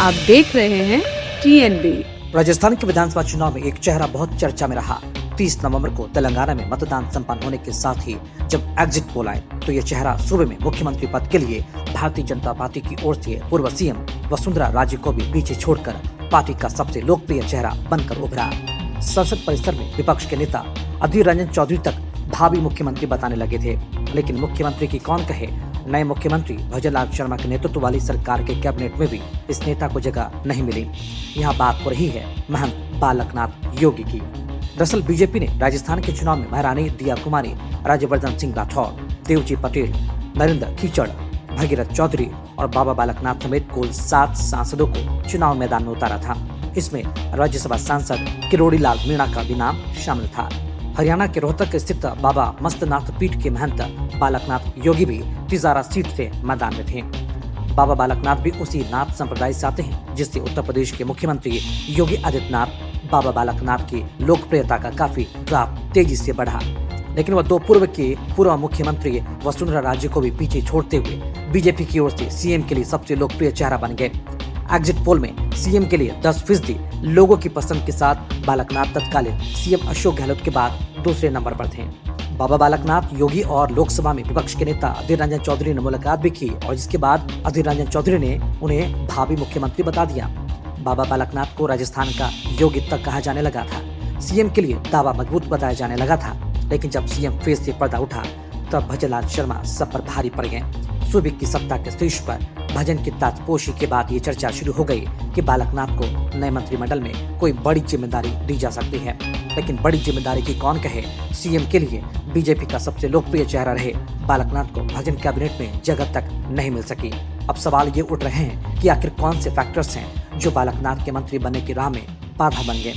आप देख रहे हैं TNB। राजस्थान के विधानसभा चुनाव में एक चेहरा बहुत चर्चा में रहा। 30 नवंबर को तेलंगाना में मतदान संपन्न होने के साथ ही जब एग्जिट पोल आए तो ये चेहरा सूबे में मुख्यमंत्री पद के लिए भारतीय जनता पार्टी की ओर से पूर्व सीएम वसुंधरा राजे को भी पीछे छोड़कर पार्टी का सबसे लोकप्रिय चेहरा बनकर उभरा। संसद परिसर में विपक्ष के नेता अधीर रंजन चौधरी तक भावी मुख्यमंत्री बताने लगे थे, लेकिन मुख्यमंत्री की कौन कहे, नए मुख्यमंत्री भजनलाल शर्मा के नेतृत्व वाली सरकार के कैबिनेट में भी इस नेता को जगह नहीं मिली। यहाँ बात हो रही है महंत बालकनाथ योगी की। दरअसल बीजेपी ने राजस्थान के चुनाव में महारानी दिया कुमारी, राज्यवर्धन सिंह राठौर, देवजी पटेल, नरेंद्र कीचड़, भगीरथ चौधरी और बाबा बालकनाथ समेत कुल 7 सांसदों को चुनाव मैदान में उतारा था। इसमें राज्यसभा सांसद किरोड़ी लाल मीणा का भी नाम शामिल था। हरियाणा के रोहतक स्थित बाबा मस्तनाथ पीठ के महंत बालकनाथ योगी भी तिजारा सीट से मैदान में थे। बाबा बालकनाथ भी उसी नाथ संप्रदाय से आते हैं, जिससे उत्तर प्रदेश के मुख्यमंत्री योगी आदित्यनाथ बाबा बालकनाथ की लोकप्रियता का काफी ग्राफ तेजी से बढ़ा। लेकिन वह पूर्व मुख्यमंत्री वसुंधरा राजे को भी पीछे छोड़ते हुए बीजेपी की ओर से सीएम के लिए सबसे लोकप्रिय चेहरा बन गए। एग्जिट पोल में सीएम के लिए 10% लोगों की पसंद के साथ बालकनाथ तत्कालीन सीएम अशोक गहलोत के बाद दूसरे नंबर पर थे। बाबा बालकनाथ योगी और लोकसभा में विपक्ष के नेता अधीर रंजन चौधरी ने मुलाकात भी की और जिसके बाद अधीर रंजन चौधरी ने उन्हें भावी मुख्यमंत्री बता दिया। बाबा बालकनाथ को राजस्थान का योगी तक कहा जाने लगा था। सीएम के लिए दावा मजबूत बताया जाने लगा था, लेकिन जब सीएम फेस से पर्दा उठा तब भजनलाल शर्मा सब पर भारी पड़ गए। सूबे की सत्ता के शीर्ष पर भजन की ताजपोशी के बाद ये चर्चा शुरू हो गई कि बालकनाथ को नए मंत्रिमंडल में कोई बड़ी जिम्मेदारी दी जा सकती है। लेकिन बड़ी जिम्मेदारी की कौन कहे, सीएम के लिए बीजेपी का सबसे लोकप्रिय चेहरा रहे बालकनाथ को भजन कैबिनेट में जगह तक नहीं मिल सकी। अब सवाल ये उठ रहे हैं कि आखिर कौन से फैक्टर्स हैं जो बालकनाथ के मंत्री बनने की राह में बाधा बन गए।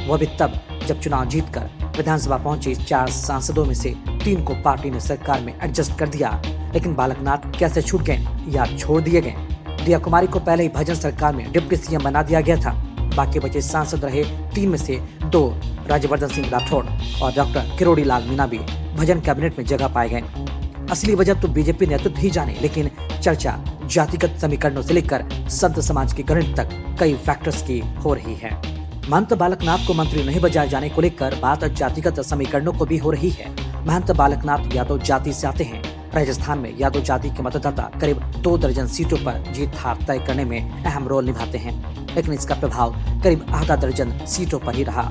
वह भी तब जब चुनाव जीतकर विधानसभा पहुंचे 4 सांसदों में से 3 को पार्टी ने सरकार में एडजस्ट कर दिया। लेकिन बालकनाथ कैसे छूट गए या छोड़ दिए गए। दिया कुमारी को पहले ही भजन सरकार में डिप्टी सीएम बना दिया गया था। बाकी बचे सांसद रहे 3 में से 2 राज्यवर्धन सिंह राठौड़ और डॉक्टर किरोड़ी लाल मीणा भी भजन कैबिनेट में जगह पाए गए। असली वजह तो बीजेपी नेतृत्व ही जाने, लेकिन चर्चा जातिगत समीकरणों से लेकर संत समाज की गणित तक कई फैक्टर्स की हो रही है। महंत बालकनाथ को मंत्री नहीं बनाए जाने को लेकर बात जातिगत समीकरणों को भी हो रही है। महंत बालकनाथ यादव जाति से आते हैं। राजस्थान में यादव जाति के मतदाता करीब 2 दर्जन सीटों पर जीत हार तय करने में अहम रोल निभाते हैं, लेकिन इसका प्रभाव करीब आधा दर्जन सीटों पर ही रहा।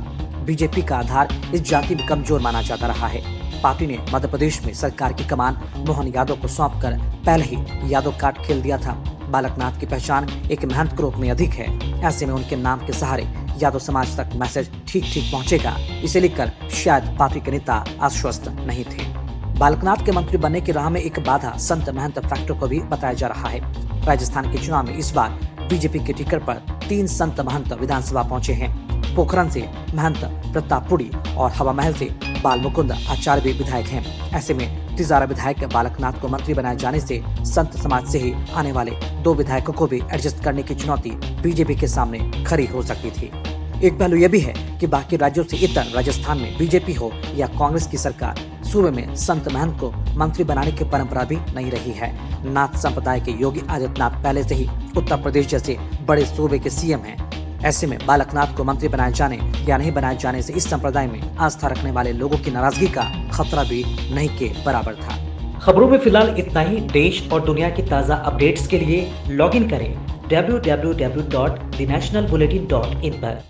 बीजेपी का आधार इस जाति में कमजोर माना जाता रहा है। पार्टी ने मध्य प्रदेश में सरकार की कमान मोहन यादव को सौंपकर पहले ही यादव कार्ड खेल दिया था। बालकनाथ की पहचान एक महंत के रूप में अधिक है। ऐसे में उनके नाम के सहारे यादव समाज तक मैसेज ठीक पहुंचेगा, इसे लेकर शायद पार्टी के नेता आश्वस्त नहीं थे। बालकनाथ के मंत्री बनने की राह में एक बाधा संत महंत फैक्टर को भी बताया जा रहा है। राजस्थान के चुनाव में इस बार बीजेपी के टिकट पर 3 संत महंत विधानसभा पहुंचे हैं। पोखरण से महंत प्रतापपुरी और हवा महल से बाल मुकुंद आचार्य भी विधायक हैं। ऐसे में तिजारा विधायक बालकनाथ को मंत्री बनाए जाने से संत समाज से ही आने वाले 2 विधायकों को भी एडजस्ट करने की चुनौती बीजेपी के सामने खड़ी हो सकती थी। एक पहलू यह भी है कि बाकी राज्यों से इतर राजस्थान में बीजेपी हो या कांग्रेस की सरकार, सूबे में संत महंत को मंत्री बनाने की परंपरा भी नहीं रही है। नाथ संप्रदाय के योगी आदित्यनाथ पहले से ही उत्तर प्रदेश जैसे बड़े सूबे के सीएम हैं। ऐसे में बालकनाथ को मंत्री बनाए जाने या नहीं बनाए जाने से इस संप्रदाय में आस्था रखने वाले लोगों की नाराजगी का खतरा भी नहीं के बराबर था। खबरों में फिलहाल इतना ही। देश और दुनिया की ताज़ा अपडेट्स के लिए लॉगिन करें www.thenationalbulletin.in पर।